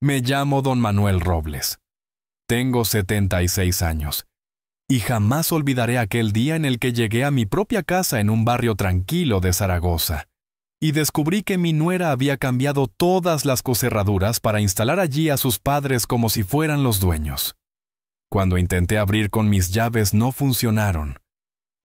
Me llamo don Manuel Robles. Tengo 76 años. Y jamás olvidaré aquel día en el que llegué a mi propia casa en un barrio tranquilo de Zaragoza y descubrí que mi nuera había cambiado todas las cocerraduras para instalar allí a sus padres como si fueran los dueños. Cuando intenté abrir con mis llaves no funcionaron.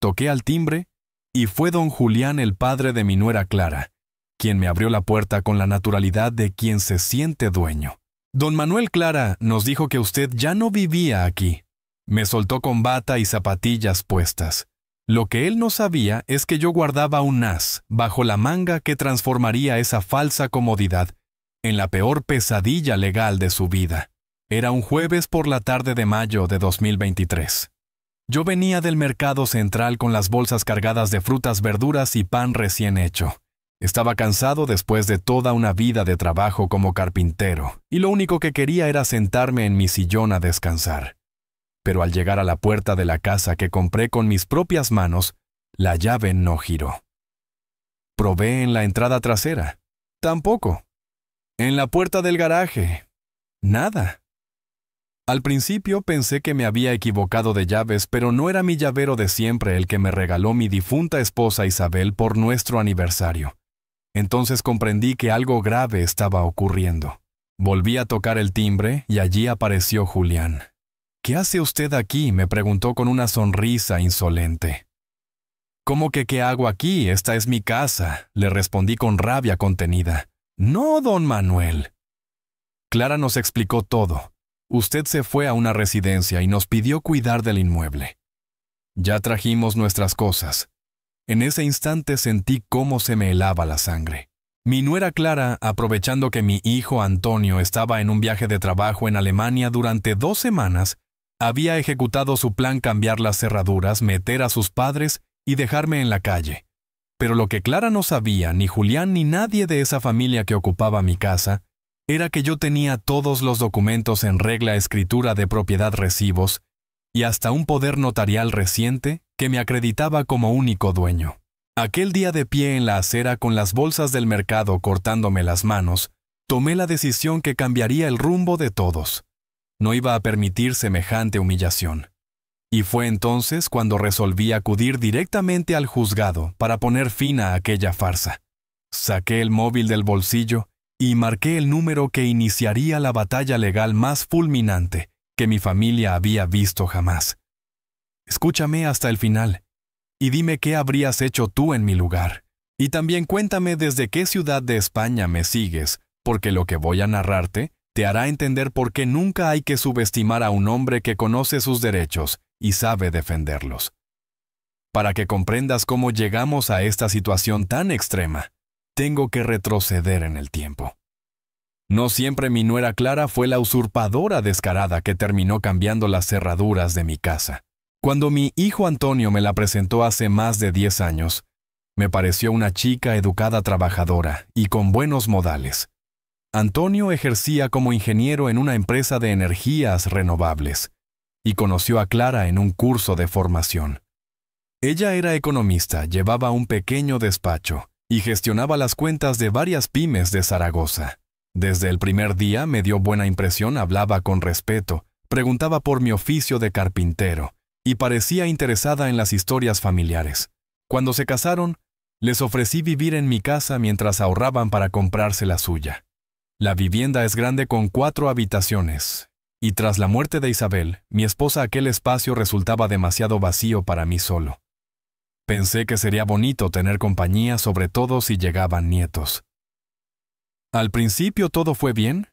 Toqué al timbre y fue don Julián, el padre de mi nuera Clara, quien me abrió la puerta con la naturalidad de quien se siente dueño. Don Manuel, Clara, nos dijo que usted ya no vivía aquí. Me soltó con bata y zapatillas puestas. Lo que él no sabía es que yo guardaba un as bajo la manga que transformaría esa falsa comodidad en la peor pesadilla legal de su vida. Era un jueves por la tarde de mayo de 2023. Yo venía del mercado central con las bolsas cargadas de frutas, verduras y pan recién hecho. Estaba cansado después de toda una vida de trabajo como carpintero, y lo único que quería era sentarme en mi sillón a descansar. Pero al llegar a la puerta de la casa que compré con mis propias manos, la llave no giró. Probé en la entrada trasera. Tampoco. En la puerta del garaje. Nada. Al principio pensé que me había equivocado de llaves, pero no era mi llavero de siempre el que me regaló mi difunta esposa Isabel por nuestro aniversario. Entonces comprendí que algo grave estaba ocurriendo. Volví a tocar el timbre y allí apareció Julián. «¿Qué hace usted aquí?», me preguntó con una sonrisa insolente. «¿Cómo que qué hago aquí? Esta es mi casa», le respondí con rabia contenida. «No, don Manuel». Clara nos explicó todo. Usted se fue a una residencia y nos pidió cuidar del inmueble. Ya trajimos nuestras cosas. En ese instante sentí cómo se me helaba la sangre. Mi nuera Clara, aprovechando que mi hijo Antonio estaba en un viaje de trabajo en Alemania durante 2 semanas, había ejecutado su plan: cambiar las cerraduras, meter a sus padres y dejarme en la calle. Pero lo que Clara no sabía, ni Julián ni nadie de esa familia que ocupaba mi casa, era que yo tenía todos los documentos en regla, escritura de propiedad, recibos y hasta un poder notarial reciente que me acreditaba como único dueño. Aquel día, de pie en la acera con las bolsas del mercado cortándome las manos, tomé la decisión que cambiaría el rumbo de todos. No iba a permitir semejante humillación. Y fue entonces cuando resolví acudir directamente al juzgado para poner fin a aquella farsa. Saqué el móvil del bolsillo y marqué el número que iniciaría la batalla legal más fulminante que mi familia había visto jamás. Escúchame hasta el final y dime qué habrías hecho tú en mi lugar. Y también cuéntame desde qué ciudad de España me sigues, porque lo que voy a narrarte te hará entender por qué nunca hay que subestimar a un hombre que conoce sus derechos y sabe defenderlos. Para que comprendas cómo llegamos a esta situación tan extrema, tengo que retroceder en el tiempo. No siempre mi nuera Clara fue la usurpadora descarada que terminó cambiando las cerraduras de mi casa. Cuando mi hijo Antonio me la presentó hace más de 10 años, me pareció una chica educada, trabajadora y con buenos modales. Antonio ejercía como ingeniero en una empresa de energías renovables y conoció a Clara en un curso de formación. Ella era economista, llevaba un pequeño despacho y gestionaba las cuentas de varias pymes de Zaragoza. Desde el primer día me dio buena impresión, hablaba con respeto, preguntaba por mi oficio de carpintero y parecía interesada en las historias familiares. Cuando se casaron, les ofrecí vivir en mi casa mientras ahorraban para comprarse la suya. La vivienda es grande con 4 habitaciones, y tras la muerte de Isabel, mi esposa, aquel espacio resultaba demasiado vacío para mí solo. Pensé que sería bonito tener compañía, sobre todo si llegaban nietos. Al principio todo fue bien.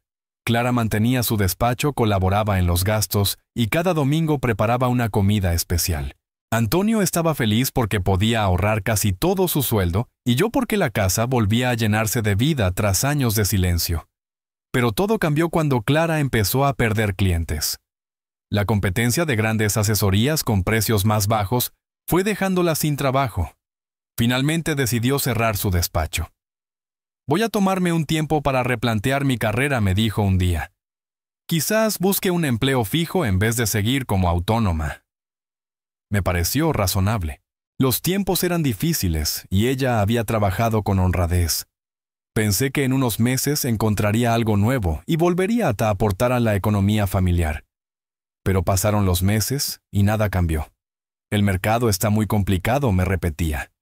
Clara mantenía su despacho, colaboraba en los gastos y cada domingo preparaba una comida especial. Antonio estaba feliz porque podía ahorrar casi todo su sueldo y yo porque la casa volvía a llenarse de vida tras años de silencio. Pero todo cambió cuando Clara empezó a perder clientes. La competencia de grandes asesorías con precios más bajos fue dejándola sin trabajo. Finalmente decidió cerrar su despacho. «Voy a tomarme un tiempo para replantear mi carrera», me dijo un día. «Quizás busque un empleo fijo en vez de seguir como autónoma». Me pareció razonable. Los tiempos eran difíciles y ella había trabajado con honradez. Pensé que en unos meses encontraría algo nuevo y volvería a aportar a la economía familiar. Pero pasaron los meses y nada cambió. El mercado está muy complicado, me repetía.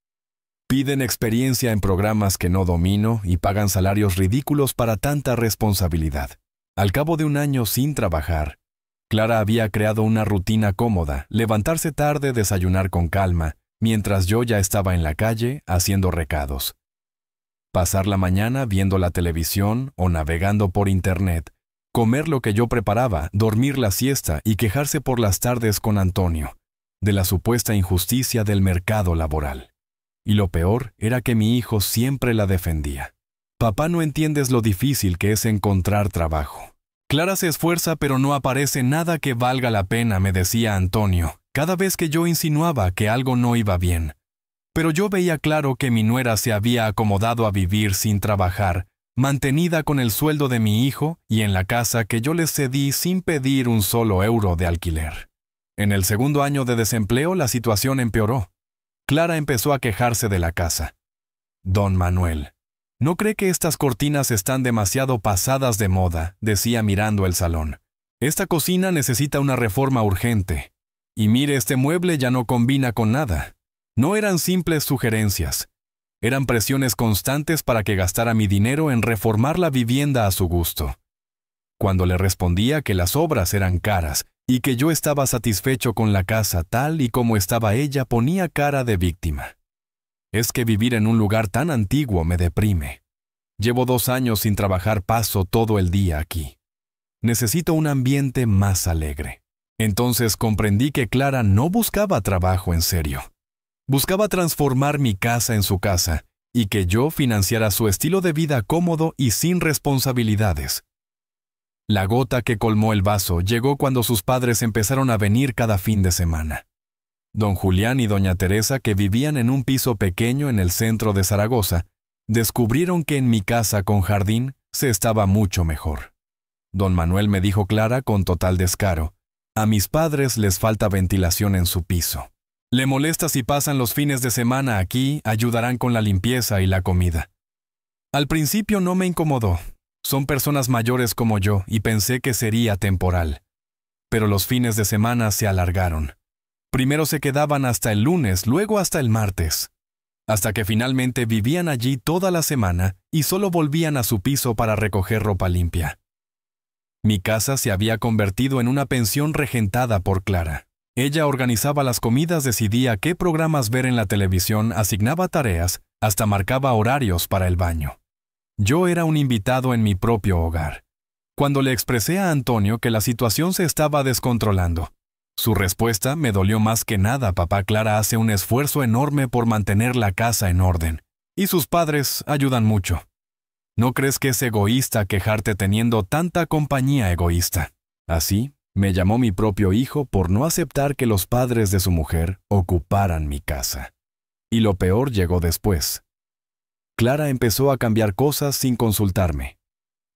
Piden experiencia en programas que no domino y pagan salarios ridículos para tanta responsabilidad. Al cabo de un año sin trabajar, Clara había creado una rutina cómoda, levantarse tarde, desayunar con calma, mientras yo ya estaba en la calle haciendo recados. Pasar la mañana viendo la televisión o navegando por internet, comer lo que yo preparaba, dormir la siesta y quejarse por las tardes con Antonio de la supuesta injusticia del mercado laboral. Y lo peor era que mi hijo siempre la defendía. Papá, no entiendes lo difícil que es encontrar trabajo. Clara se esfuerza, pero no aparece nada que valga la pena, me decía Antonio, cada vez que yo insinuaba que algo no iba bien. Pero yo veía claro que mi nuera se había acomodado a vivir sin trabajar, mantenida con el sueldo de mi hijo y en la casa que yo les cedí sin pedir un solo euro de alquiler. En el segundo año de desempleo la situación empeoró. Clara empezó a quejarse de la casa. Don Manuel, ¿no cree que estas cortinas están demasiado pasadas de moda?, decía mirando el salón. Esta cocina necesita una reforma urgente. Y mire, este mueble ya no combina con nada. No eran simples sugerencias. Eran presiones constantes para que gastara mi dinero en reformar la vivienda a su gusto. Cuando le respondía que las obras eran caras y que yo estaba satisfecho con la casa tal y como estaba, ella ponía cara de víctima. Es que vivir en un lugar tan antiguo me deprime. Llevo 2 años sin trabajar, paso todo el día aquí. Necesito un ambiente más alegre. Entonces comprendí que Clara no buscaba trabajo en serio. Buscaba transformar mi casa en su casa y que yo financiara su estilo de vida cómodo y sin responsabilidades. La gota que colmó el vaso llegó cuando sus padres empezaron a venir cada fin de semana. Don Julián y doña Teresa, que vivían en un piso pequeño en el centro de Zaragoza, descubrieron que en mi casa con jardín se estaba mucho mejor. Don Manuel, me dijo Clara con total descaro, a mis padres les falta ventilación en su piso. ¿Le molesta si pasan los fines de semana aquí? Ayudarán con la limpieza y la comida. Al principio no me incomodó. Son personas mayores como yo y pensé que sería temporal. Pero los fines de semana se alargaron. Primero se quedaban hasta el lunes, luego hasta el martes. Hasta que finalmente vivían allí toda la semana y solo volvían a su piso para recoger ropa limpia. Mi casa se había convertido en una pensión regentada por Clara. Ella organizaba las comidas, decidía qué programas ver en la televisión, asignaba tareas, hasta marcaba horarios para el baño. Yo era un invitado en mi propio hogar. Cuando le expresé a Antonio que la situación se estaba descontrolando, su respuesta me dolió más que nada. Papá, Clara hace un esfuerzo enorme por mantener la casa en orden, y sus padres ayudan mucho. ¿No crees que es egoísta quejarte teniendo tanta compañía egoísta? Así, me llamó mi propio hijo por no aceptar que los padres de su mujer ocuparan mi casa. Y lo peor llegó después. Clara empezó a cambiar cosas sin consultarme.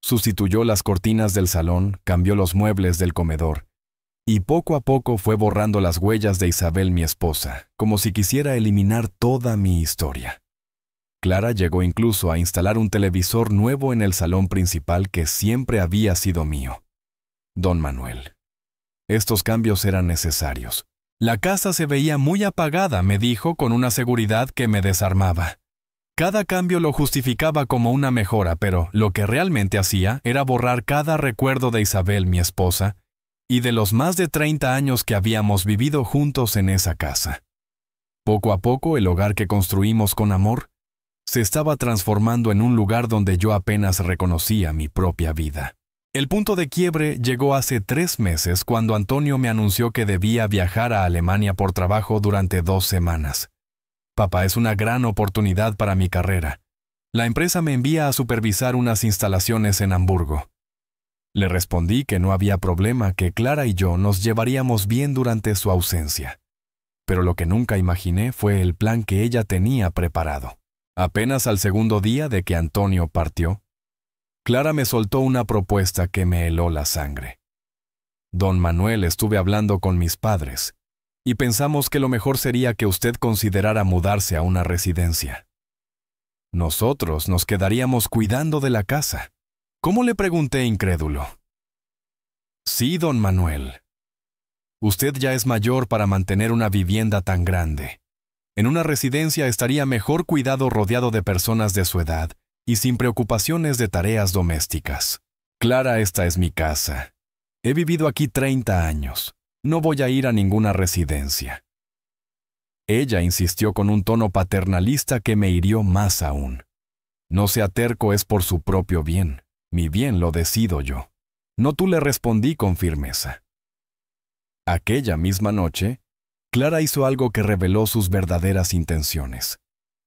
Sustituyó las cortinas del salón, cambió los muebles del comedor, y poco a poco fue borrando las huellas de Isabel, mi esposa, como si quisiera eliminar toda mi historia. Clara llegó incluso a instalar un televisor nuevo en el salón principal que siempre había sido mío. Don Manuel, estos cambios eran necesarios. La casa se veía muy apagada, me dijo con una seguridad que me desarmaba. Cada cambio lo justificaba como una mejora, pero lo que realmente hacía era borrar cada recuerdo de Isabel, mi esposa, y de los más de 30 años que habíamos vivido juntos en esa casa. Poco a poco, el hogar que construimos con amor se estaba transformando en un lugar donde yo apenas reconocía mi propia vida. El punto de quiebre llegó hace 3 meses cuando Antonio me anunció que debía viajar a Alemania por trabajo durante 2 semanas. Papá, es una gran oportunidad para mi carrera. La empresa me envía a supervisar unas instalaciones en Hamburgo. Le respondí que no había problema, que Clara y yo nos llevaríamos bien durante su ausencia. Pero lo que nunca imaginé fue el plan que ella tenía preparado. Apenas al segundo día de que Antonio partió, Clara me soltó una propuesta que me heló la sangre. Don Manuel, estuve hablando con mis padres y pensamos que lo mejor sería que usted considerara mudarse a una residencia. Nosotros nos quedaríamos cuidando de la casa. ¿Cómo?, le pregunté incrédulo. Sí, don Manuel. Usted ya es mayor para mantener una vivienda tan grande. En una residencia estaría mejor cuidado rodeado de personas de su edad y sin preocupaciones de tareas domésticas. Clara, esta es mi casa. He vivido aquí 30 años. No voy a ir a ninguna residencia. Ella insistió con un tono paternalista que me hirió más aún. No sea terco, es por su propio bien. Mi bien lo decido yo. No tú, le respondí con firmeza. Aquella misma noche, Clara hizo algo que reveló sus verdaderas intenciones.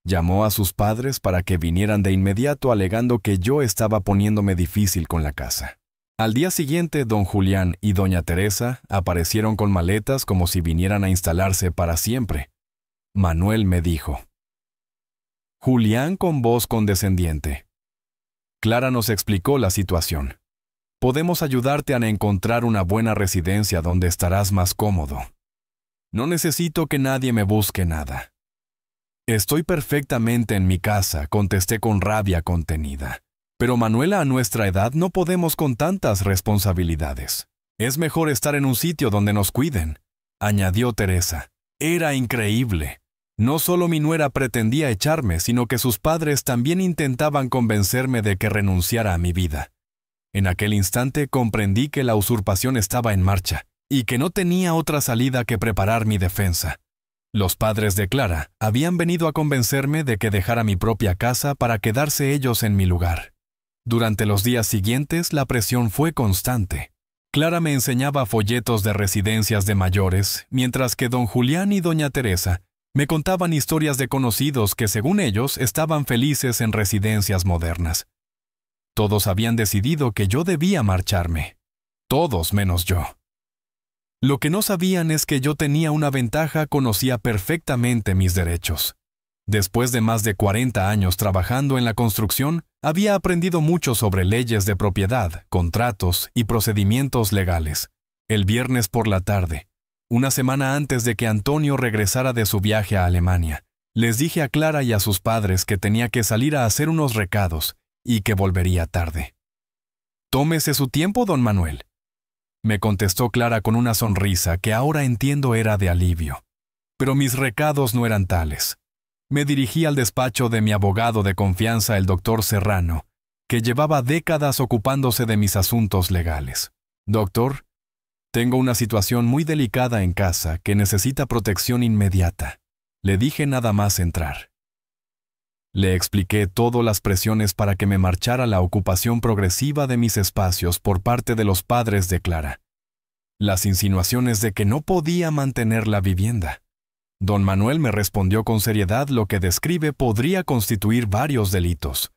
Llamó a sus padres para que vinieran de inmediato, alegando que yo estaba poniéndome difícil con la casa. Al día siguiente, don Julián y doña Teresa aparecieron con maletas como si vinieran a instalarse para siempre. Manuel me dijo. Julián, con voz condescendiente. Clara nos explicó la situación. Podemos ayudarte a encontrar una buena residencia donde estarás más cómodo. No necesito que nadie me busque nada. Estoy perfectamente en mi casa, contesté con rabia contenida. Pero Manuela, a nuestra edad no podemos con tantas responsabilidades. Es mejor estar en un sitio donde nos cuiden, añadió Teresa. Era increíble. No solo mi nuera pretendía echarme, sino que sus padres también intentaban convencerme de que renunciara a mi vida. En aquel instante comprendí que la usurpación estaba en marcha y que no tenía otra salida que preparar mi defensa. Los padres de Clara habían venido a convencerme de que dejara mi propia casa para quedarse ellos en mi lugar. Durante los días siguientes la presión fue constante. Clara me enseñaba folletos de residencias de mayores, mientras que don Julián y doña Teresa me contaban historias de conocidos que, según ellos, estaban felices en residencias modernas. Todos habían decidido que yo debía marcharme. Todos menos yo. Lo que no sabían es que yo tenía una ventaja: conocía perfectamente mis derechos. Después de más de 40 años trabajando en la construcción, había aprendido mucho sobre leyes de propiedad, contratos y procedimientos legales. El viernes por la tarde, una semana antes de que Antonio regresara de su viaje a Alemania, les dije a Clara y a sus padres que tenía que salir a hacer unos recados y que volvería tarde. «Tómese su tiempo, don Manuel», me contestó Clara con una sonrisa que ahora entiendo era de alivio. Pero mis recados no eran tales. Me dirigí al despacho de mi abogado de confianza, el doctor Serrano, que llevaba décadas ocupándose de mis asuntos legales. «Doctor, tengo una situación muy delicada en casa que necesita protección inmediata», le dije nada más entrar. Le expliqué todas las presiones para que me marchara, la ocupación progresiva de mis espacios por parte de los padres de Clara, las insinuaciones de que no podía mantener la vivienda. Don Manuel me respondió con seriedad: lo que describe podría constituir varios delitos: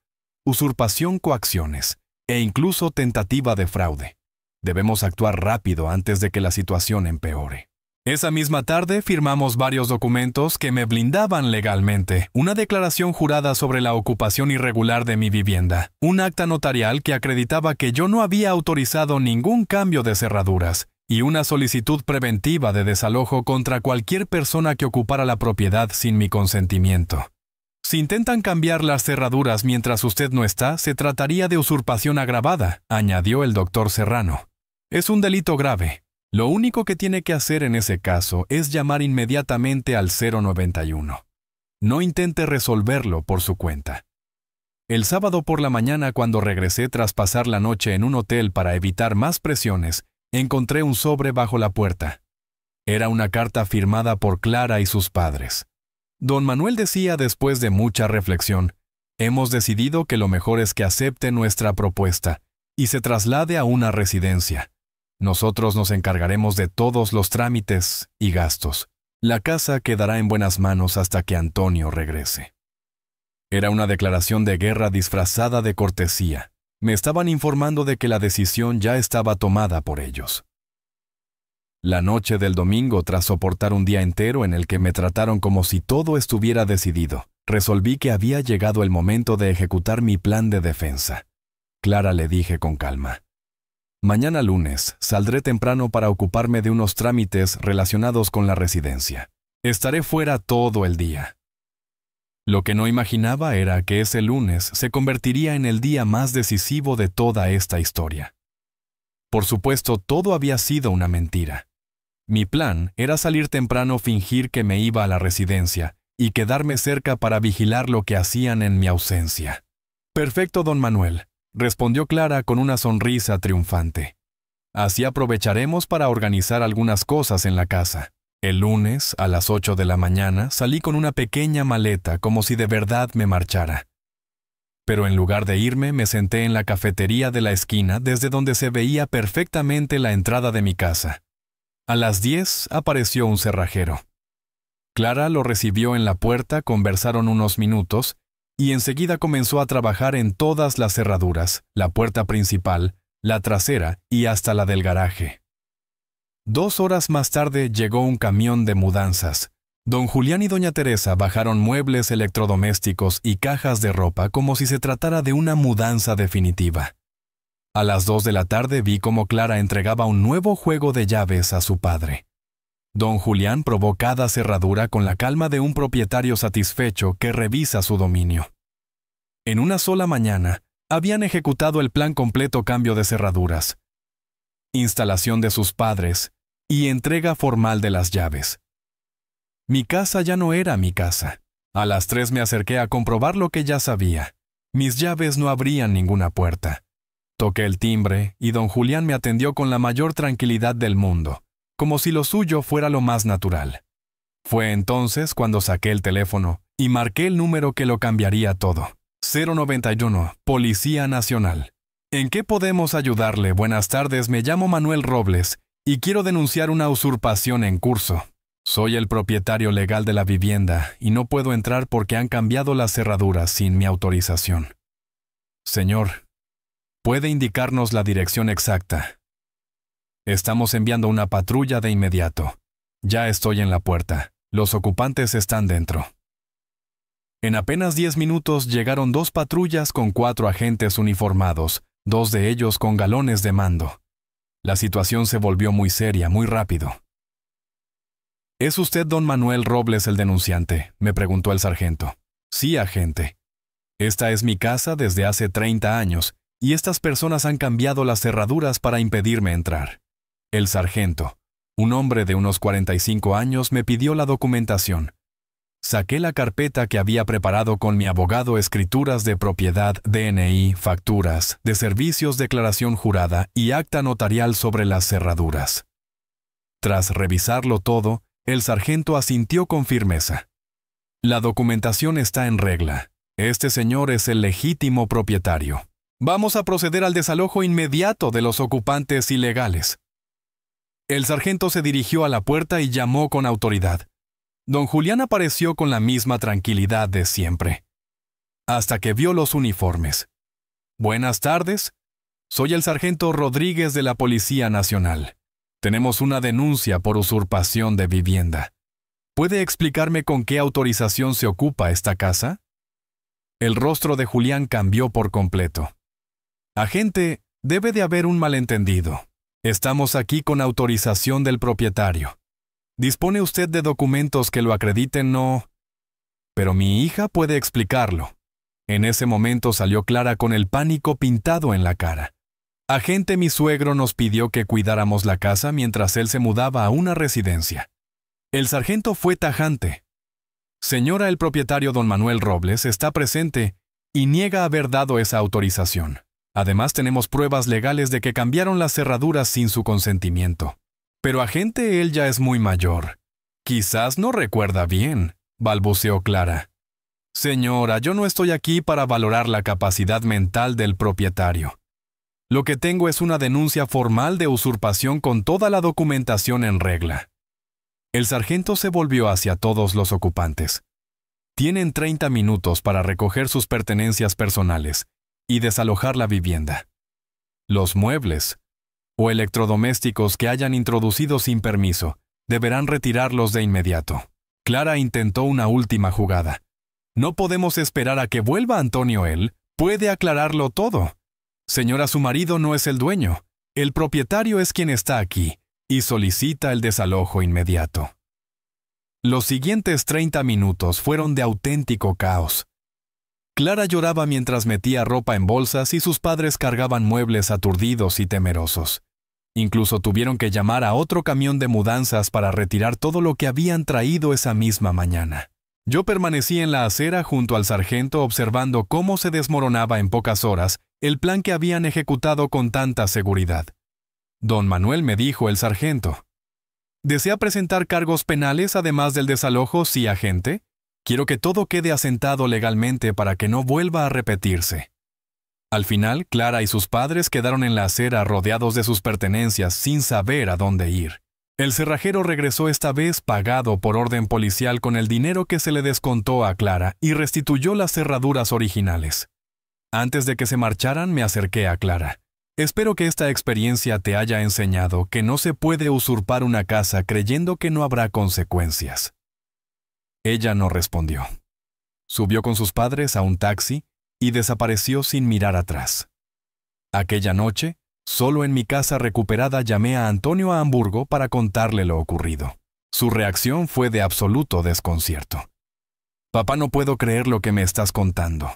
usurpación, coacciones e incluso tentativa de fraude. Debemos actuar rápido antes de que la situación empeore. Esa misma tarde firmamos varios documentos que me blindaban legalmente: una declaración jurada sobre la ocupación irregular de mi vivienda, un acta notarial que acreditaba que yo no había autorizado ningún cambio de cerraduras, y una solicitud preventiva de desalojo contra cualquier persona que ocupara la propiedad sin mi consentimiento. Si intentan cambiar las cerraduras mientras usted no está, se trataría de usurpación agravada, añadió el doctor Serrano. Es un delito grave. Lo único que tiene que hacer en ese caso es llamar inmediatamente al 091. No intente resolverlo por su cuenta. El sábado por la mañana, cuando regresé tras pasar la noche en un hotel para evitar más presiones, encontré un sobre bajo la puerta. Era una carta firmada por Clara y sus padres. Don Manuel decía, después de mucha reflexión: «Hemos decidido que lo mejor es que acepte nuestra propuesta y se traslade a una residencia. Nosotros nos encargaremos de todos los trámites y gastos. La casa quedará en buenas manos hasta que Antonio regrese». Era una declaración de guerra disfrazada de cortesía. Me estaban informando de que la decisión ya estaba tomada por ellos. La noche del domingo, tras soportar un día entero en el que me trataron como si todo estuviera decidido, resolví que había llegado el momento de ejecutar mi plan de defensa. Clara, le dije con calma: «Mañana lunes saldré temprano para ocuparme de unos trámites relacionados con la residencia. Estaré fuera todo el día. Lo que no imaginaba era que ese lunes se convertiría en el día más decisivo de toda esta historia. Por supuesto, todo había sido una mentira. Mi plan era salir temprano, fingir que me iba a la residencia y quedarme cerca para vigilar lo que hacían en mi ausencia. «Perfecto, don Manuel», respondió Clara con una sonrisa triunfante. «Así aprovecharemos para organizar algunas cosas en la casa». El lunes, a las 8 de la mañana, salí con una pequeña maleta como si de verdad me marchara. Pero en lugar de irme, me senté en la cafetería de la esquina desde donde se veía perfectamente la entrada de mi casa. A las 10 apareció un cerrajero. Clara lo recibió en la puerta, conversaron unos minutos y enseguida comenzó a trabajar en todas las cerraduras, la puerta principal, la trasera y hasta la del garaje. 2 horas más tarde llegó un camión de mudanzas. Don Julián y doña Teresa bajaron muebles, electrodomésticos y cajas de ropa como si se tratara de una mudanza definitiva. A las 2 de la tarde vi cómo Clara entregaba un nuevo juego de llaves a su padre. Don Julián probó cada cerradura con la calma de un propietario satisfecho que revisa su dominio. En una sola mañana, habían ejecutado el plan completo: cambio de cerraduras, instalación de sus padres y entrega formal de las llaves. Mi casa ya no era mi casa. A las 3 me acerqué a comprobar lo que ya sabía. Mis llaves no abrían ninguna puerta. Toqué el timbre y don Julián me atendió con la mayor tranquilidad del mundo, como si lo suyo fuera lo más natural. Fue entonces cuando saqué el teléfono y marqué el número que lo cambiaría todo. 091, Policía Nacional. ¿En qué podemos ayudarle? Buenas tardes, me llamo Manuel Robles y quiero denunciar una usurpación en curso. Soy el propietario legal de la vivienda y no puedo entrar porque han cambiado las cerraduras sin mi autorización. Señor, ¿puede indicarnos la dirección exacta? Estamos enviando una patrulla de inmediato. Ya estoy en la puerta. Los ocupantes están dentro. En apenas 10 minutos llegaron 2 patrullas con 4 agentes uniformados, 2 de ellos con galones de mando. La situación se volvió muy seria, muy rápido. ¿Es usted don Manuel Robles el denunciante?, me preguntó el sargento. Sí, agente. Esta es mi casa desde hace 30 años, y estas personas han cambiado las cerraduras para impedirme entrar. El sargento, un hombre de unos 45 años, me pidió la documentación. Saqué la carpeta que había preparado con mi abogado: escrituras de propiedad, DNI, facturas, de servicios, declaración jurada y acta notarial sobre las cerraduras. Tras revisarlo todo, el sargento asintió con firmeza. La documentación está en regla. Este señor es el legítimo propietario. Vamos a proceder al desalojo inmediato de los ocupantes ilegales. El sargento se dirigió a la puerta y llamó con autoridad. Don Julián apareció con la misma tranquilidad de siempre, hasta que vio los uniformes. Buenas tardes. Soy el sargento Rodríguez de la Policía Nacional. Tenemos una denuncia por usurpación de vivienda. ¿Puede explicarme con qué autorización se ocupa esta casa? El rostro de Julián cambió por completo. Agente, debe de haber un malentendido. Estamos aquí con autorización del propietario. ¿Dispone usted de documentos que lo acrediten? No. Pero mi hija puede explicarlo. En ese momento salió Clara con el pánico pintado en la cara. Agente, mi suegro nos pidió que cuidáramos la casa mientras él se mudaba a una residencia. El sargento fue tajante. Señora, el propietario don Manuel Robles está presente y niega haber dado esa autorización. Además, tenemos pruebas legales de que cambiaron las cerraduras sin su consentimiento. Pero agente, él ya es muy mayor. Quizás no recuerda bien, balbuceó Clara. Señora, yo no estoy aquí para valorar la capacidad mental del propietario. Lo que tengo es una denuncia formal de usurpación con toda la documentación en regla. El sargento se volvió hacia todos los ocupantes. Tienen 30 minutos para recoger sus pertenencias personales y desalojar la vivienda. Los muebles o electrodomésticos que hayan introducido sin permiso deberán retirarlos de inmediato. Clara intentó una última jugada. No podemos esperar a que vuelva Antonio. Él puede aclararlo todo. Señora, su marido no es el dueño. El propietario es quien está aquí y solicita el desalojo inmediato. Los siguientes 30 minutos fueron de auténtico caos. Clara lloraba mientras metía ropa en bolsas y sus padres cargaban muebles aturdidos y temerosos. Incluso tuvieron que llamar a otro camión de mudanzas para retirar todo lo que habían traído esa misma mañana. Yo permanecí en la acera junto al sargento observando cómo se desmoronaba en pocas horas el plan que habían ejecutado con tanta seguridad. Don Manuel, me dijo el sargento, ¿desea presentar cargos penales además del desalojo, sí, agente? Quiero que todo quede asentado legalmente para que no vuelva a repetirse. Al final, Clara y sus padres quedaron en la acera rodeados de sus pertenencias sin saber a dónde ir. El cerrajero regresó esta vez pagado por orden policial con el dinero que se le descontó a Clara y restituyó las cerraduras originales. Antes de que se marcharan, me acerqué a Clara. Espero que esta experiencia te haya enseñado que no se puede usurpar una casa creyendo que no habrá consecuencias. Ella no respondió. Subió con sus padres a un taxi y desapareció sin mirar atrás. Aquella noche, solo en mi casa recuperada llamé a Antonio a Hamburgo para contarle lo ocurrido. Su reacción fue de absoluto desconcierto. Papá, no puedo creer lo que me estás contando.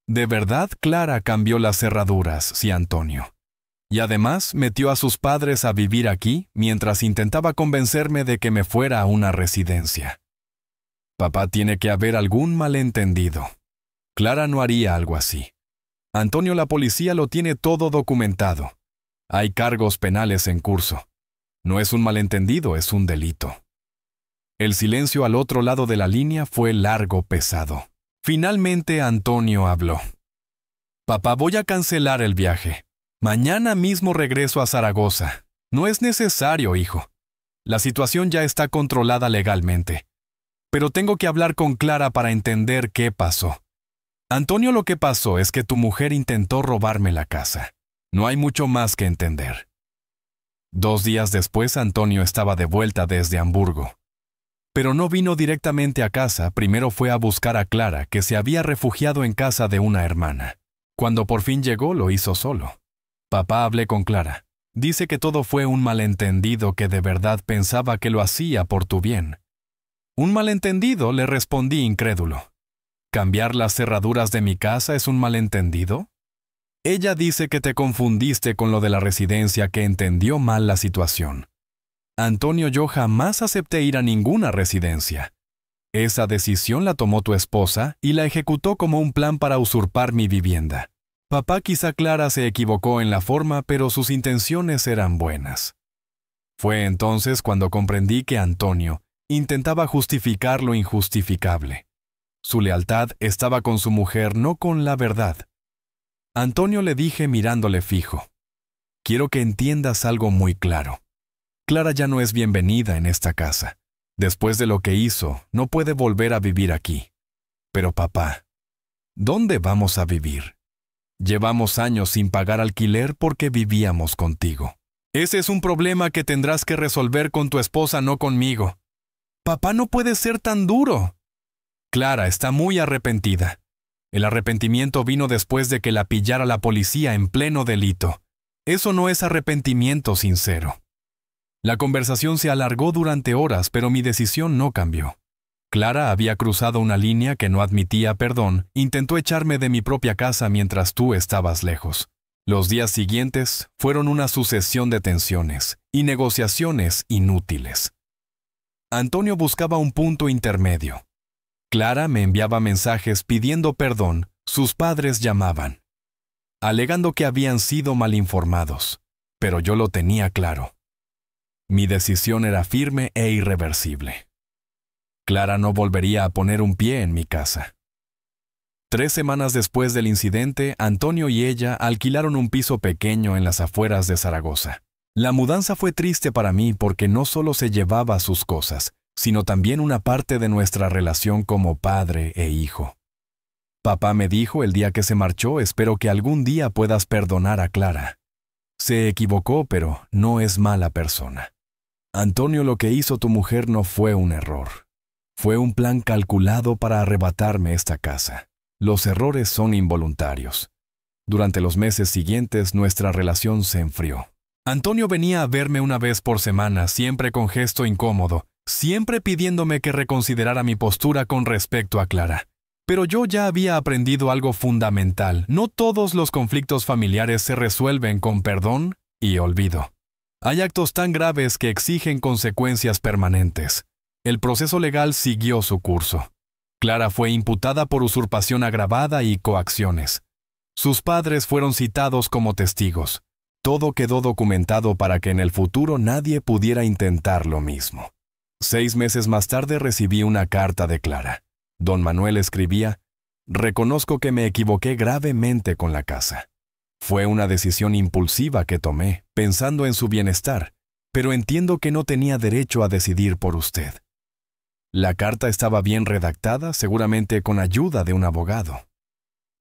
¿De verdad Clara cambió las cerraduras, sí, Antonio? Y además metió a sus padres a vivir aquí mientras intentaba convencerme de que me fuera a una residencia. Papá, tiene que haber algún malentendido. Clara no haría algo así. Antonio, la policía lo tiene todo documentado. Hay cargos penales en curso. No es un malentendido, es un delito. El silencio al otro lado de la línea fue largo, pesado. Finalmente Antonio habló. Papá, voy a cancelar el viaje. Mañana mismo regreso a Zaragoza. No es necesario, hijo. La situación ya está controlada legalmente. Pero tengo que hablar con Clara para entender qué pasó. Antonio, lo que pasó es que tu mujer intentó robarme la casa. No hay mucho más que entender. 2 días después, Antonio estaba de vuelta desde Hamburgo. Pero no vino directamente a casa, primero fue a buscar a Clara, que se había refugiado en casa de una hermana. Cuando por fin llegó, lo hizo solo. Papá, hablé con Clara. Dice que todo fue un malentendido, que de verdad pensaba que lo hacía por tu bien. ¿Un malentendido?, le respondí incrédulo. ¿Cambiar las cerraduras de mi casa es un malentendido? Ella dice que te confundiste con lo de la residencia, que entendió mal la situación. Antonio, yo jamás acepté ir a ninguna residencia. Esa decisión la tomó tu esposa y la ejecutó como un plan para usurpar mi vivienda. Papá, quizá Clara se equivocó en la forma, pero sus intenciones eran buenas. Fue entonces cuando comprendí que Antonio intentaba justificar lo injustificable. Su lealtad estaba con su mujer, no con la verdad. Antonio, le dije mirándole fijo, quiero que entiendas algo muy claro. Clara ya no es bienvenida en esta casa. Después de lo que hizo, no puede volver a vivir aquí. Pero papá, ¿dónde vamos a vivir? Llevamos años sin pagar alquiler porque vivíamos contigo. Ese es un problema que tendrás que resolver con tu esposa, no conmigo. Papá, no puede ser tan duro. Clara está muy arrepentida. El arrepentimiento vino después de que la pillara la policía en pleno delito. Eso no es arrepentimiento sincero. La conversación se alargó durante horas, pero mi decisión no cambió. Clara había cruzado una línea que no admitía perdón, intentó echarme de mi propia casa mientras tú estabas lejos. Los días siguientes fueron una sucesión de tensiones y negociaciones inútiles. Antonio buscaba un punto intermedio. Clara me enviaba mensajes pidiendo perdón, sus padres llamaban, alegando que habían sido mal informados, pero yo lo tenía claro. Mi decisión era firme e irreversible. Clara no volvería a poner un pie en mi casa. 3 semanas después del incidente, Antonio y ella alquilaron un piso pequeño en las afueras de Zaragoza. La mudanza fue triste para mí porque no solo se llevaba sus cosas, sino también una parte de nuestra relación como padre e hijo. Papá me dijo el día que se marchó, espero que algún día puedas perdonar a Clara. Se equivocó, pero no es mala persona. Antonio, lo que hizo tu mujer no fue un error. Fue un plan calculado para arrebatarme esta casa. Los errores son involuntarios. Durante los meses siguientes, nuestra relación se enfrió. Antonio venía a verme una vez por semana, siempre con gesto incómodo, siempre pidiéndome que reconsiderara mi postura con respecto a Clara. Pero yo ya había aprendido algo fundamental. No todos los conflictos familiares se resuelven con perdón y olvido. Hay actos tan graves que exigen consecuencias permanentes. El proceso legal siguió su curso. Clara fue imputada por usurpación agravada y coacciones. Sus padres fueron citados como testigos. Todo quedó documentado para que en el futuro nadie pudiera intentar lo mismo. 6 meses más tarde recibí una carta de Clara. Don Manuel escribía: «Reconozco que me equivoqué gravemente con la casa. Fue una decisión impulsiva que tomé, pensando en su bienestar, pero entiendo que no tenía derecho a decidir por usted». La carta estaba bien redactada, seguramente con ayuda de un abogado.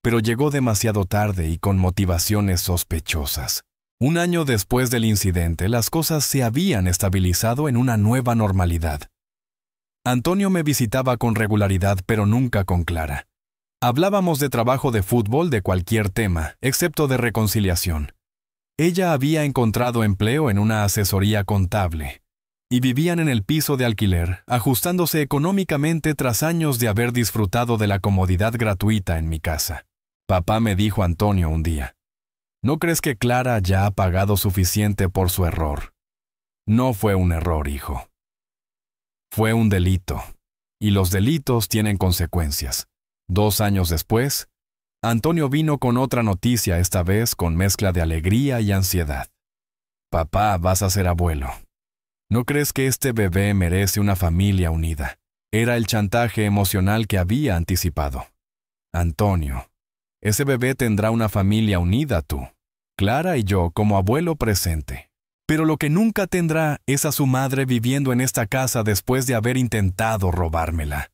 Pero llegó demasiado tarde y con motivaciones sospechosas. 1 año después del incidente, las cosas se habían estabilizado en una nueva normalidad. Antonio me visitaba con regularidad, pero nunca con Clara. Hablábamos de trabajo, de fútbol, de cualquier tema, excepto de reconciliación. Ella había encontrado empleo en una asesoría contable y vivían en el piso de alquiler, ajustándose económicamente tras años de haber disfrutado de la comodidad gratuita en mi casa. Papá me dijo Antonio un día: «¿No crees que Clara ya ha pagado suficiente por su error?» No fue un error, hijo. Fue un delito, y los delitos tienen consecuencias. 2 años después, Antonio vino con otra noticia, esta vez con mezcla de alegría y ansiedad. «Papá, vas a ser abuelo. ¿No crees que este bebé merece una familia unida?» Era el chantaje emocional que había anticipado. «Antonio, ese bebé tendrá una familia unida, tú, Clara y yo como abuelo presente. Pero lo que nunca tendrá es a su madre viviendo en esta casa después de haber intentado robármela».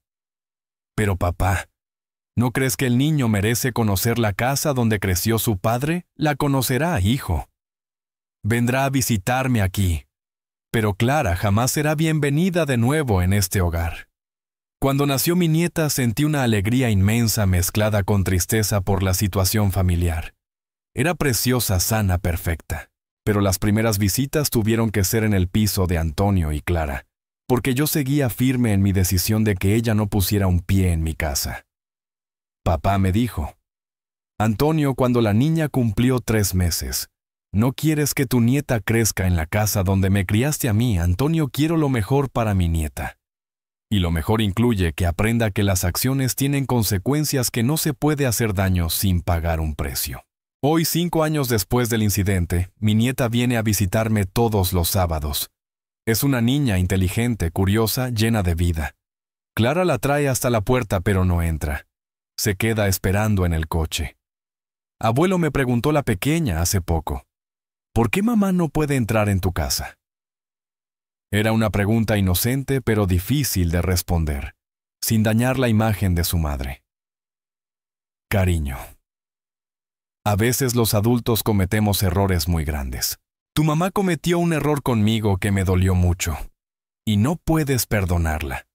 «Pero papá, ¿no crees que el niño merece conocer la casa donde creció su padre? La conocerá, hijo. Vendrá a visitarme aquí. Pero Clara jamás será bienvenida de nuevo en este hogar». Cuando nació mi nieta sentí una alegría inmensa mezclada con tristeza por la situación familiar. Era preciosa, sana, perfecta. Pero las primeras visitas tuvieron que ser en el piso de Antonio y Clara, porque yo seguía firme en mi decisión de que ella no pusiera un pie en mi casa. Papá me dijo: «Antonio, cuando la niña cumplió 3 meses, ¿no quieres que tu nieta crezca en la casa donde me criaste a mí? Antonio, quiero lo mejor para mi nieta. Y lo mejor incluye que aprenda que las acciones tienen consecuencias, que no se puede hacer daño sin pagar un precio». Hoy, 5 años después del incidente, mi nieta viene a visitarme todos los sábados. Es una niña inteligente, curiosa, llena de vida. Clara la trae hasta la puerta, pero no entra. Se queda esperando en el coche. «Abuelo», me preguntó la pequeña hace poco, «¿por qué mamá no puede entrar en tu casa?». Era una pregunta inocente, pero difícil de responder, sin dañar la imagen de su madre. Cariño. A veces los adultos cometemos errores muy grandes. Tu mamá cometió un error conmigo que me dolió mucho, y no puedes perdonarla.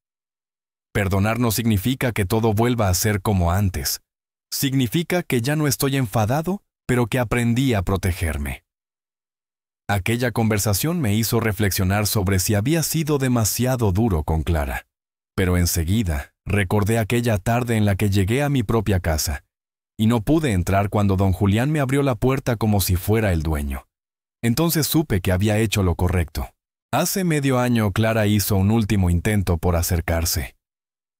Perdonar no significa que todo vuelva a ser como antes. Significa que ya no estoy enfadado, pero que aprendí a protegerme. Aquella conversación me hizo reflexionar sobre si había sido demasiado duro con Clara. Pero enseguida recordé aquella tarde en la que llegué a mi propia casa y no pude entrar cuando don Julián me abrió la puerta como si fuera el dueño. Entonces supe que había hecho lo correcto. Hace medio año Clara hizo un último intento por acercarse.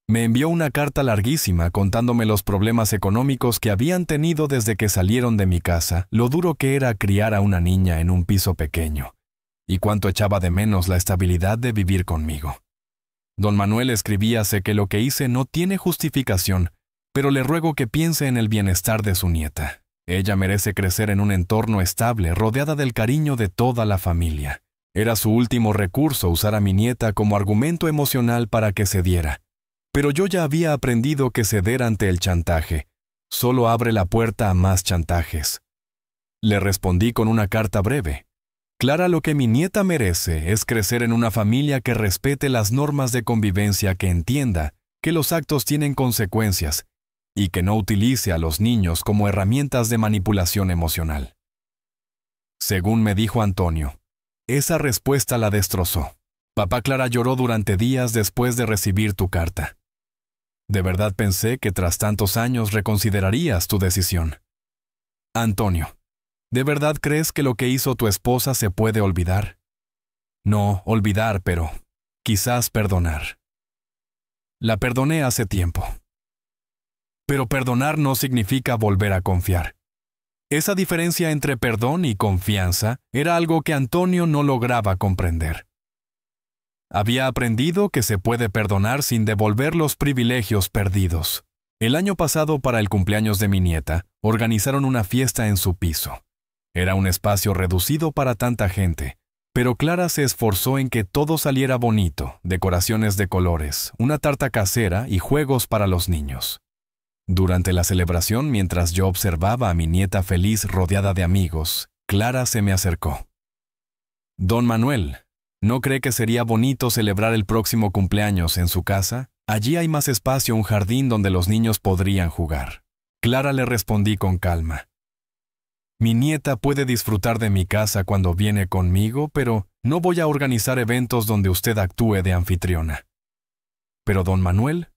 Me envió una carta larguísima contándome los problemas económicos que habían tenido desde que salieron de mi casa, lo duro que era criar a una niña en un piso pequeño, y cuánto echaba de menos la estabilidad de vivir conmigo. Don Manuel escribía: «Sé que lo que hice no tiene justificación, pero le ruego que piense en el bienestar de su nieta. Ella merece crecer en un entorno estable, rodeada del cariño de toda la familia». Era su último recurso usar a mi nieta como argumento emocional para que cediera. Pero yo ya había aprendido que ceder ante el chantaje solo abre la puerta a más chantajes. Le respondí con una carta breve. «Clara, lo que mi nieta merece es crecer en una familia que respete las normas de convivencia, que entienda que los actos tienen consecuencias y que no utilice a los niños como herramientas de manipulación emocional». Según me dijo Antonio, esa respuesta la destrozó. Papá, Clara lloró durante días después de recibir tu carta. De verdad pensé que tras tantos años reconsiderarías tu decisión. Antonio, ¿de verdad crees que lo que hizo tu esposa se puede olvidar? No, olvidar, pero quizás perdonar. La perdoné hace tiempo. Pero perdonar no significa volver a confiar. Esa diferencia entre perdón y confianza era algo que Antonio no lograba comprender. Había aprendido que se puede perdonar sin devolver los privilegios perdidos. El año pasado, para el cumpleaños de mi nieta, organizaron una fiesta en su piso. Era un espacio reducido para tanta gente, pero Clara se esforzó en que todo saliera bonito, decoraciones de colores, una tarta casera y juegos para los niños. Durante la celebración, mientras yo observaba a mi nieta feliz rodeada de amigos, Clara se me acercó. Don Manuel, ¿no cree que sería bonito celebrar el próximo cumpleaños en su casa? Allí hay más espacio, un jardín donde los niños podrían jugar. Clara le respondí con calma. Mi nieta puede disfrutar de mi casa cuando viene conmigo, pero no voy a organizar eventos donde usted actúe de anfitriona. Pero don Manuel,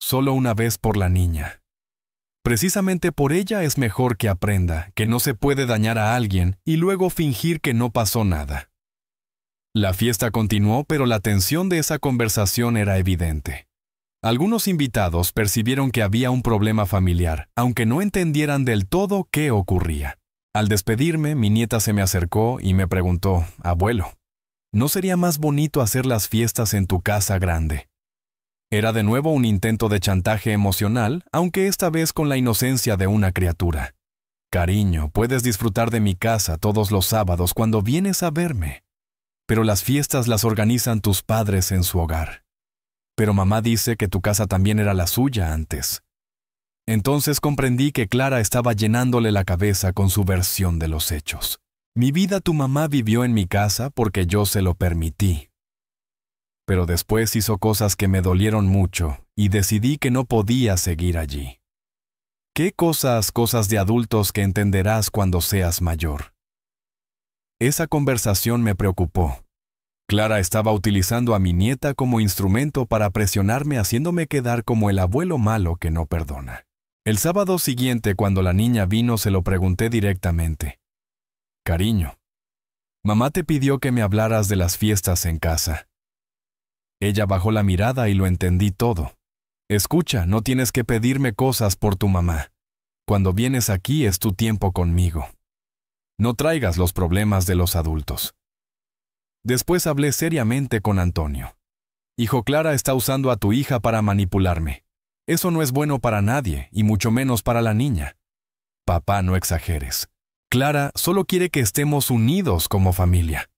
solo una vez por la niña. Precisamente por ella es mejor que aprenda que no se puede dañar a alguien y luego fingir que no pasó nada. La fiesta continuó, pero la tensión de esa conversación era evidente. Algunos invitados percibieron que había un problema familiar, aunque no entendieran del todo qué ocurría. Al despedirme, mi nieta se me acercó y me preguntó, «Abuelo, ¿no sería más bonito hacer las fiestas en tu casa grande?» Era de nuevo un intento de chantaje emocional, aunque esta vez con la inocencia de una criatura. «Cariño, puedes disfrutar de mi casa todos los sábados cuando vienes a verme. Pero las fiestas las organizan tus padres en su hogar. Pero mamá dice que tu casa también era la suya antes». Entonces comprendí que Clara estaba llenándole la cabeza con su versión de los hechos. Mi vida tu mamá vivió en mi casa porque yo se lo permití. Pero después hizo cosas que me dolieron mucho y decidí que no podía seguir allí. ¿Qué cosas de adultos que entenderás cuando seas mayor? Esa conversación me preocupó. Clara estaba utilizando a mi nieta como instrumento para presionarme, haciéndome quedar como el abuelo malo que no perdona. El sábado siguiente, cuando la niña vino, se lo pregunté directamente. «Cariño, mamá te pidió que me hablaras de las fiestas en casa». Ella bajó la mirada y lo entendí todo. «Escucha, no tienes que pedirme cosas por tu mamá. Cuando vienes aquí es tu tiempo conmigo. No traigas los problemas de los adultos». Después hablé seriamente con Antonio. «Hijo, Clara está usando a tu hija para manipularme. Eso no es bueno para nadie, y mucho menos para la niña». «Papá, no exageres. Clara solo quiere que estemos unidos como familia».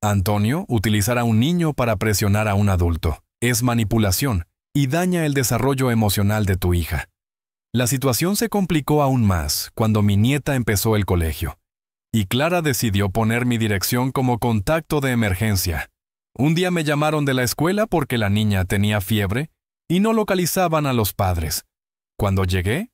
«Antonio, utilizar a un niño para presionar a un adulto es manipulación y daña el desarrollo emocional de tu hija». La situación se complicó aún más cuando mi nieta empezó el colegio. Y Clara decidió poner mi dirección como contacto de emergencia. Un día me llamaron de la escuela porque la niña tenía fiebre y no localizaban a los padres. Cuando llegué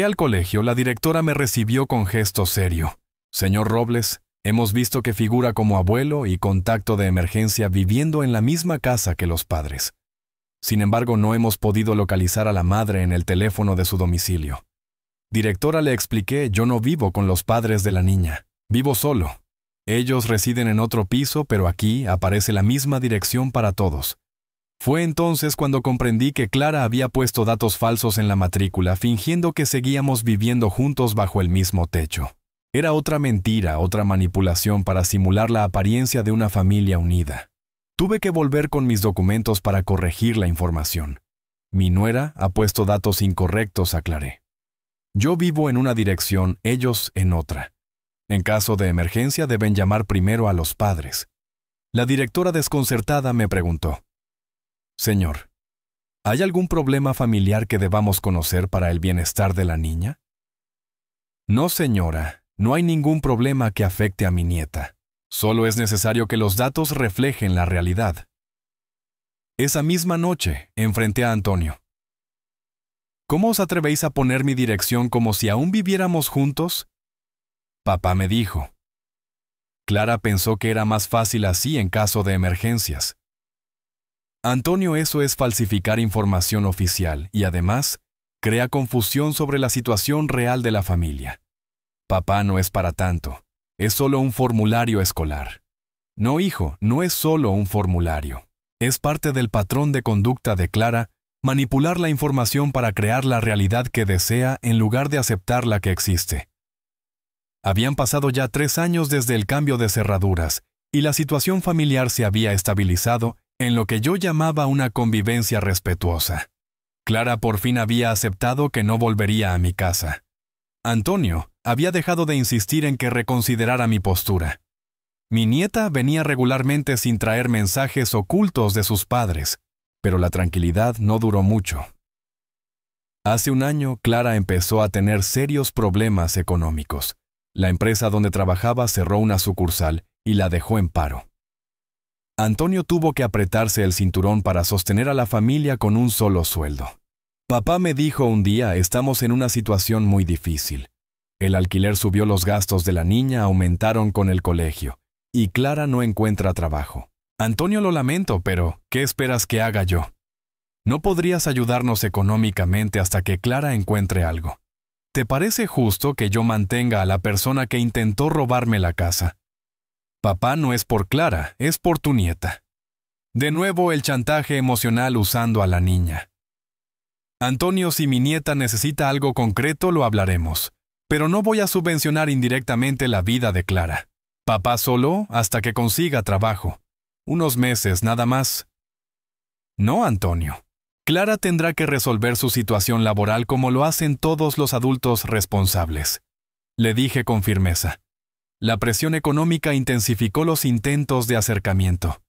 al colegio, la directora me recibió con gesto serio. «Señor Robles, hemos visto que figura como abuelo y contacto de emergencia viviendo en la misma casa que los padres. Sin embargo, no hemos podido localizar a la madre en el teléfono de su domicilio». «Directora», le expliqué, «yo no vivo con los padres de la niña. Vivo solo. Ellos residen en otro piso, pero aquí aparece la misma dirección para todos». Fue entonces cuando comprendí que Clara había puesto datos falsos en la matrícula, fingiendo que seguíamos viviendo juntos bajo el mismo techo. Era otra mentira, otra manipulación para simular la apariencia de una familia unida. Tuve que volver con mis documentos para corregir la información. «Mi nuera ha puesto datos incorrectos», aclaré. «Yo vivo en una dirección, ellos en otra. En caso de emergencia deben llamar primero a los padres». La directora, desconcertada, me preguntó: «Señor, ¿hay algún problema familiar que debamos conocer para el bienestar de la niña?» «No, señora, no hay ningún problema que afecte a mi nieta. Solo es necesario que los datos reflejen la realidad». Esa misma noche, enfrenté a Antonio. «¿Cómo os atrevéis a poner mi dirección como si aún viviéramos juntos?» Papá me dijo: Clara pensó que era más fácil así en caso de emergencias. Antonio, eso es falsificar información oficial y además crea confusión sobre la situación real de la familia. Papá no es para tanto, es solo un formulario escolar. No, hijo, no es solo un formulario. Es parte del patrón de conducta de Clara manipular la información para crear la realidad que desea en lugar de aceptar la que existe. Habían pasado ya 3 años desde el cambio de cerraduras y la situación familiar se había estabilizado en lo que yo llamaba una convivencia respetuosa. Clara por fin había aceptado que no volvería a mi casa. Antonio había dejado de insistir en que reconsiderara mi postura. Mi nieta venía regularmente sin traer mensajes ocultos de sus padres, pero la tranquilidad no duró mucho. Hace un año, Clara empezó a tener serios problemas económicos. La empresa donde trabajaba cerró una sucursal y la dejó en paro. Antonio tuvo que apretarse el cinturón para sostener a la familia con un solo sueldo. Papá me dijo un día, estamos en una situación muy difícil. El alquiler subió, los gastos de la niña aumentaron con el colegio, y Clara no encuentra trabajo. Antonio, lo lamento, pero ¿qué esperas que haga yo? No podrías ayudarnos económicamente hasta que Clara encuentre algo. ¿Te parece justo que yo mantenga a la persona que intentó robarme la casa? Papá, no es por Clara, es por tu nieta. De nuevo el chantaje emocional usando a la niña. Antonio, si mi nieta necesita algo concreto, lo hablaremos. Pero no voy a subvencionar indirectamente la vida de Clara. Papá, solo hasta que consiga trabajo. Unos meses nada más. No, Antonio. Clara tendrá que resolver su situación laboral como lo hacen todos los adultos responsables. Le dije con firmeza. La presión económica intensificó los intentos de acercamiento.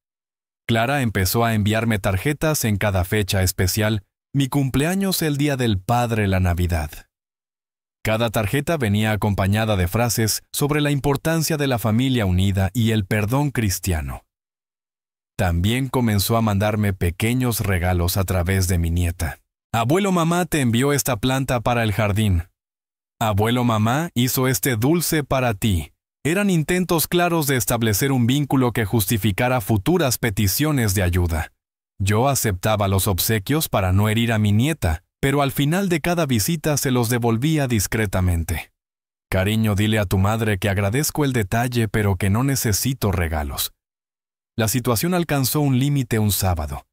Clara empezó a enviarme tarjetas en cada fecha especial, mi cumpleaños, el Día del Padre, la Navidad. Cada tarjeta venía acompañada de frases sobre la importancia de la familia unida y el perdón cristiano. También comenzó a mandarme pequeños regalos a través de mi nieta. Abuelo, mamá te envió esta planta para el jardín. Abuelo, mamá hizo este dulce para ti. Eran intentos claros de establecer un vínculo que justificara futuras peticiones de ayuda. Yo aceptaba los obsequios para no herir a mi nieta, pero al final de cada visita se los devolvía discretamente. Cariño, dile a tu madre que agradezco el detalle, pero que no necesito regalos. La situación alcanzó un límite un sábado.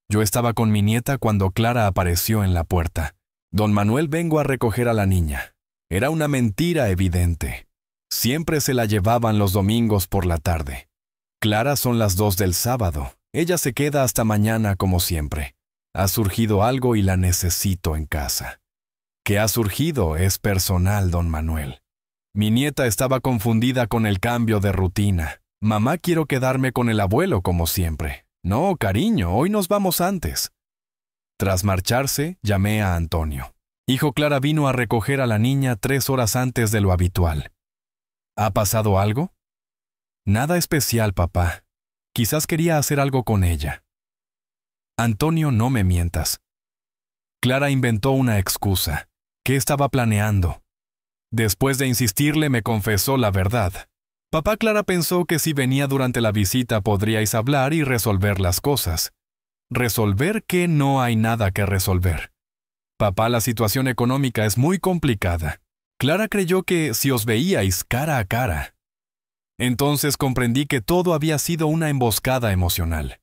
Yo estaba con mi nieta cuando Clara apareció en la puerta. Don Manuel, vengo a recoger a la niña. Era una mentira evidente. Siempre se la llevaban los domingos por la tarde. Clara, son las 2 del sábado. Ella se queda hasta mañana como siempre. Ha surgido algo y la necesito en casa. ¿Qué ha surgido? Es personal, don Manuel. Mi nieta estaba confundida con el cambio de rutina. Mamá, quiero quedarme con el abuelo como siempre. No, cariño, hoy nos vamos antes. Tras marcharse, llamé a Antonio. Hijo, Clara vino a recoger a la niña 3 horas antes de lo habitual. ¿Ha pasado algo? Nada especial, papá. Quizás quería hacer algo con ella. Antonio, no me mientas. Clara inventó una excusa. ¿Qué estaba planeando? Después de insistirle, me confesó la verdad. Papá, Clara pensó que si venía durante la visita podríais hablar y resolver las cosas. ¿Resolver qué? No hay nada que resolver. Papá, la situación económica es muy complicada. Clara creyó que si os veíais cara a cara. Entonces comprendí que todo había sido una emboscada emocional.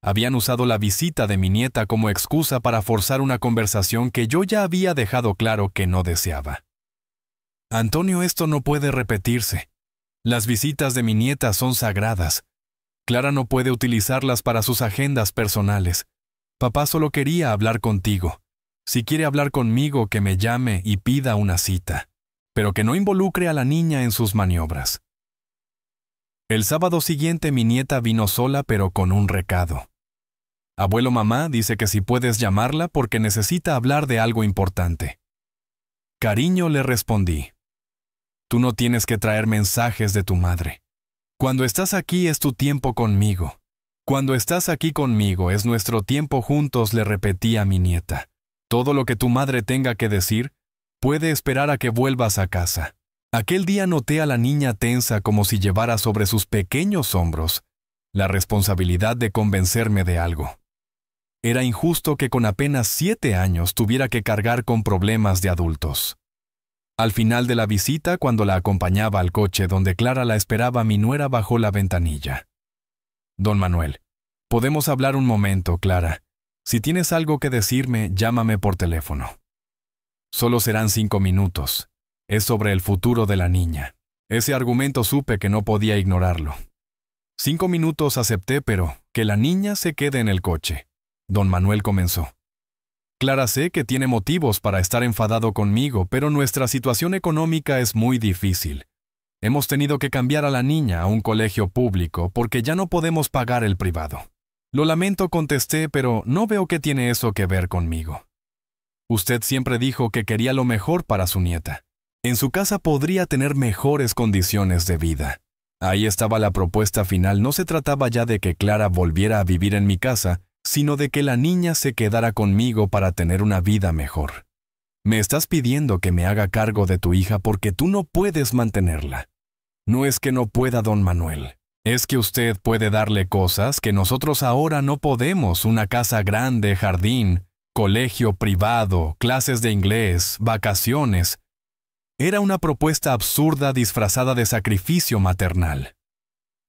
Habían usado la visita de mi nieta como excusa para forzar una conversación que yo ya había dejado claro que no deseaba. Antonio, esto no puede repetirse. Las visitas de mi nieta son sagradas. Clara no puede utilizarlas para sus agendas personales. Papá solo quería hablar contigo. Si quiere hablar conmigo, que me llame y pida una cita, pero que no involucre a la niña en sus maniobras. El sábado siguiente mi nieta vino sola, pero con un recado. Abuelo, mamá dice que si puedes llamarla porque necesita hablar de algo importante. Cariño, le respondí. Tú no tienes que traer mensajes de tu madre. Cuando estás aquí es tu tiempo conmigo. Cuando estás aquí conmigo es nuestro tiempo juntos, le repetí a mi nieta. Todo lo que tu madre tenga que decir puede esperar a que vuelvas a casa. Aquel día noté a la niña tensa como si llevara sobre sus pequeños hombros la responsabilidad de convencerme de algo. Era injusto que con apenas 7 años tuviera que cargar con problemas de adultos. Al final de la visita, cuando la acompañaba al coche donde Clara la esperaba, mi nuera bajó la ventanilla. «Don Manuel, ¿podemos hablar un momento, Clara? Si tienes algo que decirme, llámame por teléfono. Solo serán 5 minutos. Es sobre el futuro de la niña». Ese argumento supe que no podía ignorarlo. 5 minutos acepté, pero que la niña se quede en el coche. Don Manuel comenzó. «Clara, sé que tiene motivos para estar enfadado conmigo, pero nuestra situación económica es muy difícil. Hemos tenido que cambiar a la niña a un colegio público porque ya no podemos pagar el privado». «Lo lamento», contesté, «pero no veo qué tiene eso que ver conmigo. Usted siempre dijo que quería lo mejor para su nieta. En su casa podría tener mejores condiciones de vida». Ahí estaba la propuesta final. No se trataba ya de que Clara volviera a vivir en mi casa, sino de que la niña se quedara conmigo para tener una vida mejor. «Me estás pidiendo que me haga cargo de tu hija porque tú no puedes mantenerla». «No es que no pueda, don Manuel. Es que usted puede darle cosas que nosotros ahora no podemos: una casa grande, jardín, colegio privado, clases de inglés, vacaciones». Era una propuesta absurda disfrazada de sacrificio maternal.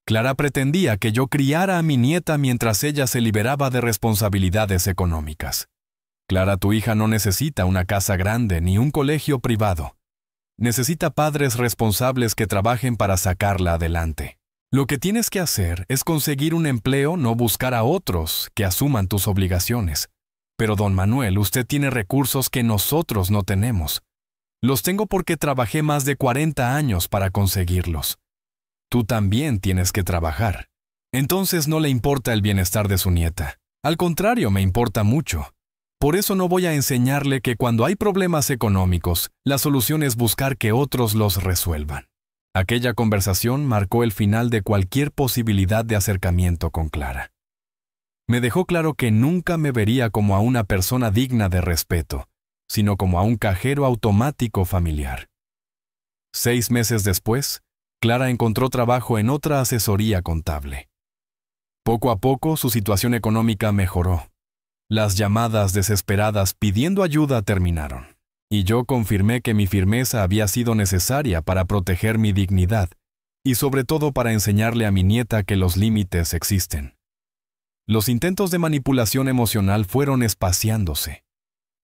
Clara pretendía que yo criara a mi nieta mientras ella se liberaba de responsabilidades económicas. «Clara, tu hija no necesita una casa grande ni un colegio privado. Necesita padres responsables que trabajen para sacarla adelante. Lo que tienes que hacer es conseguir un empleo, no buscar a otros que asuman tus obligaciones. Pero, don Manuel, usted tiene recursos que nosotros no tenemos. Los tengo porque trabajé más de 40 años para conseguirlos. Tú también tienes que trabajar». Entonces no le importa el bienestar de su nieta. Al contrario, me importa mucho. Por eso no voy a enseñarle que cuando hay problemas económicos, la solución es buscar que otros los resuelvan. Aquella conversación marcó el final de cualquier posibilidad de acercamiento con Clara. Me dejó claro que nunca me vería como a una persona digna de respeto, sino como a un cajero automático familiar. 6 meses después, Clara encontró trabajo en otra asesoría contable. Poco a poco su situación económica mejoró. Las llamadas desesperadas pidiendo ayuda terminaron, y yo confirmé que mi firmeza había sido necesaria para proteger mi dignidad y sobre todo para enseñarle a mi nieta que los límites existen. Los intentos de manipulación emocional fueron espaciándose.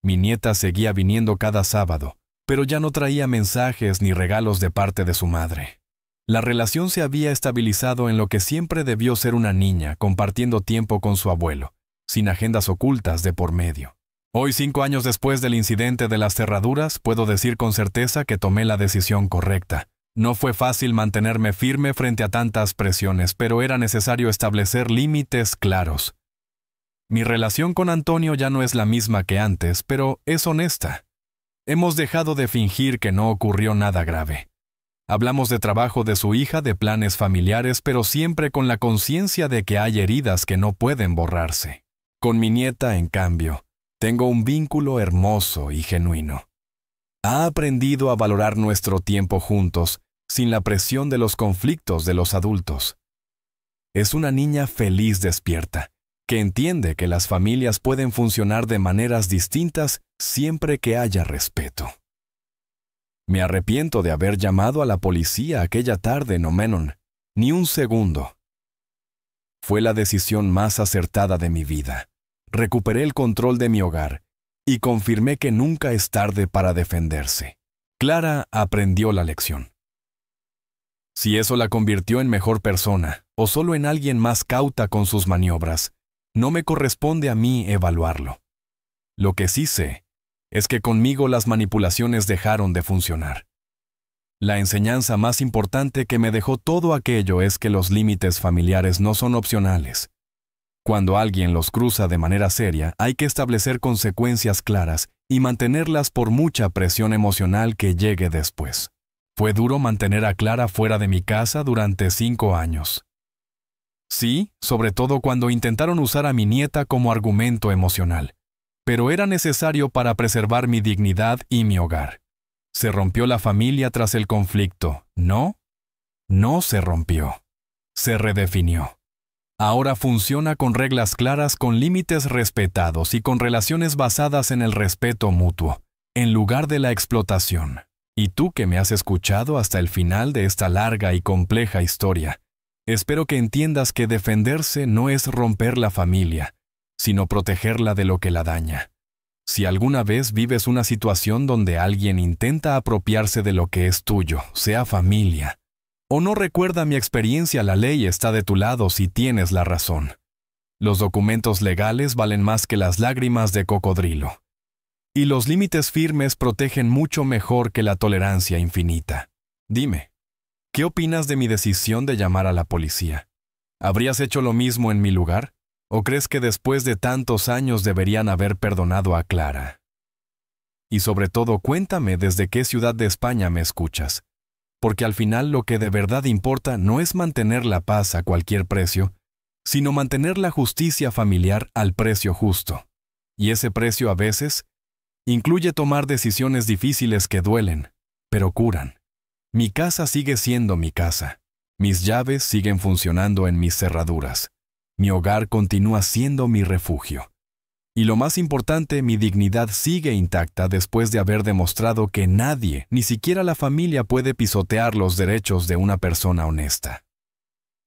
Mi nieta seguía viniendo cada sábado, pero ya no traía mensajes ni regalos de parte de su madre. La relación se había estabilizado en lo que siempre debió ser una niña, compartiendo tiempo con su abuelo, sin agendas ocultas de por medio. Hoy, 5 años después del incidente de las cerraduras, puedo decir con certeza que tomé la decisión correcta. No fue fácil mantenerme firme frente a tantas presiones, pero era necesario establecer límites claros. Mi relación con Antonio ya no es la misma que antes, pero es honesta. Hemos dejado de fingir que no ocurrió nada grave. Hablamos de trabajo de su hija, de planes familiares, pero siempre con la conciencia de que hay heridas que no pueden borrarse. Con mi nieta, en cambio, tengo un vínculo hermoso y genuino. Ha aprendido a valorar nuestro tiempo juntos, sin la presión de los conflictos de los adultos. Es una niña feliz despierta, que entiende que las familias pueden funcionar de maneras distintas siempre que haya respeto. Me arrepiento de haber llamado a la policía aquella tarde, no menos, ni un segundo. Fue la decisión más acertada de mi vida. Recuperé el control de mi hogar y confirmé que nunca es tarde para defenderse. Clara aprendió la lección. Si eso la convirtió en mejor persona o solo en alguien más cauta con sus maniobras, no me corresponde a mí evaluarlo. Lo que sí sé es que conmigo las manipulaciones dejaron de funcionar. La enseñanza más importante que me dejó todo aquello es que los límites familiares no son opcionales. Cuando alguien los cruza de manera seria, hay que establecer consecuencias claras y mantenerlas por mucha presión emocional que llegue después. Fue duro mantener a Clara fuera de mi casa durante 5 años. Sí, sobre todo cuando intentaron usar a mi nieta como argumento emocional. Pero era necesario para preservar mi dignidad y mi hogar. Se rompió la familia tras el conflicto. No, no se rompió. Se redefinió. Ahora funciona con reglas claras, con límites respetados y con relaciones basadas en el respeto mutuo, en lugar de la explotación. Y tú que me has escuchado hasta el final de esta larga y compleja historia, espero que entiendas que defenderse no es romper la familia, sino protegerla de lo que la daña. Si alguna vez vives una situación donde alguien intenta apropiarse de lo que es tuyo, sea familia, o no recuerda mi experiencia, la ley está de tu lado si tienes la razón. Los documentos legales valen más que las lágrimas de cocodrilo. Y los límites firmes protegen mucho mejor que la tolerancia infinita. Dime, ¿qué opinas de mi decisión de llamar a la policía? ¿Habrías hecho lo mismo en mi lugar? ¿O crees que después de tantos años deberían haber perdonado a Clara? Y sobre todo, cuéntame desde qué ciudad de España me escuchas. Porque al final lo que de verdad importa no es mantener la paz a cualquier precio, sino mantener la justicia familiar al precio justo. Y ese precio a veces incluye tomar decisiones difíciles que duelen, pero curan. Mi casa sigue siendo mi casa. Mis llaves siguen funcionando en mis cerraduras. Mi hogar continúa siendo mi refugio. Y lo más importante, mi dignidad sigue intacta después de haber demostrado que nadie, ni siquiera la familia, puede pisotear los derechos de una persona honesta.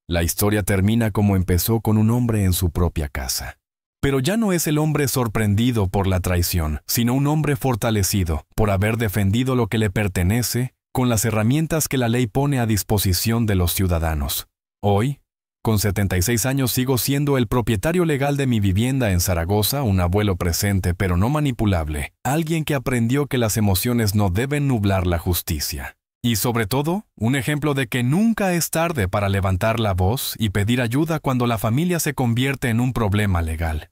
La historia termina como empezó, con un hombre en su propia casa. Pero ya no es el hombre sorprendido por la traición, sino un hombre fortalecido por haber defendido lo que le pertenece con las herramientas que la ley pone a disposición de los ciudadanos. Hoy, con 76 años, sigo siendo el propietario legal de mi vivienda en Zaragoza, un abuelo presente pero no manipulable, alguien que aprendió que las emociones no deben nublar la justicia. Y sobre todo, un ejemplo de que nunca es tarde para levantar la voz y pedir ayuda cuando la familia se convierte en un problema legal.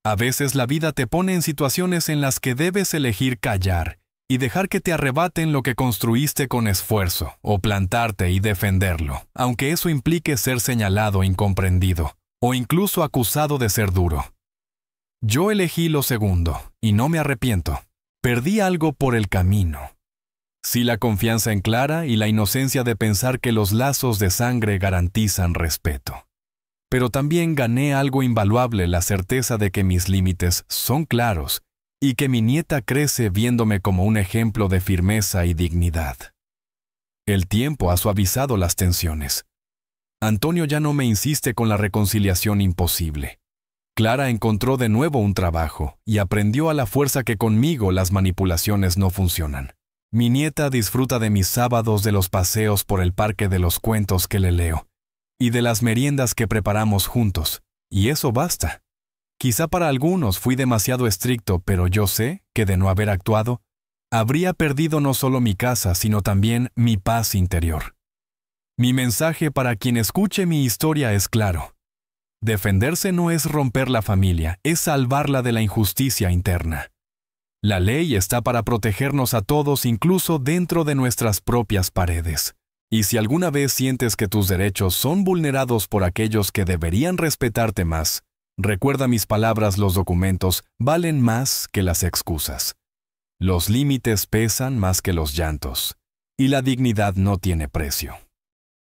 A veces la vida te pone en situaciones en las que debes elegir callar y dejar que te arrebaten lo que construiste con esfuerzo, o plantarte y defenderlo, aunque eso implique ser señalado, incomprendido, o incluso acusado de ser duro. Yo elegí lo segundo, y no me arrepiento. Perdí algo por el camino. Sí, la confianza en Clara y la inocencia de pensar que los lazos de sangre garantizan respeto. Pero también gané algo invaluable, la certeza de que mis límites son claros y que mi nieta crece viéndome como un ejemplo de firmeza y dignidad. El tiempo ha suavizado las tensiones. Antonio ya no me insiste con la reconciliación imposible. Clara encontró de nuevo un trabajo y aprendió a la fuerza que conmigo las manipulaciones no funcionan. Mi nieta disfruta de mis sábados, de los paseos por el parque, de los cuentos que le leo y de las meriendas que preparamos juntos, y eso basta. Quizá para algunos fui demasiado estricto, pero yo sé que de no haber actuado, habría perdido no solo mi casa, sino también mi paz interior. Mi mensaje para quien escuche mi historia es claro. Defenderse no es romper la familia, es salvarla de la injusticia interna. La ley está para protegernos a todos, incluso dentro de nuestras propias paredes. Y si alguna vez sientes que tus derechos son vulnerados por aquellos que deberían respetarte más, recuerda mis palabras: los documentos valen más que las excusas. Los límites pesan más que los llantos, y la dignidad no tiene precio.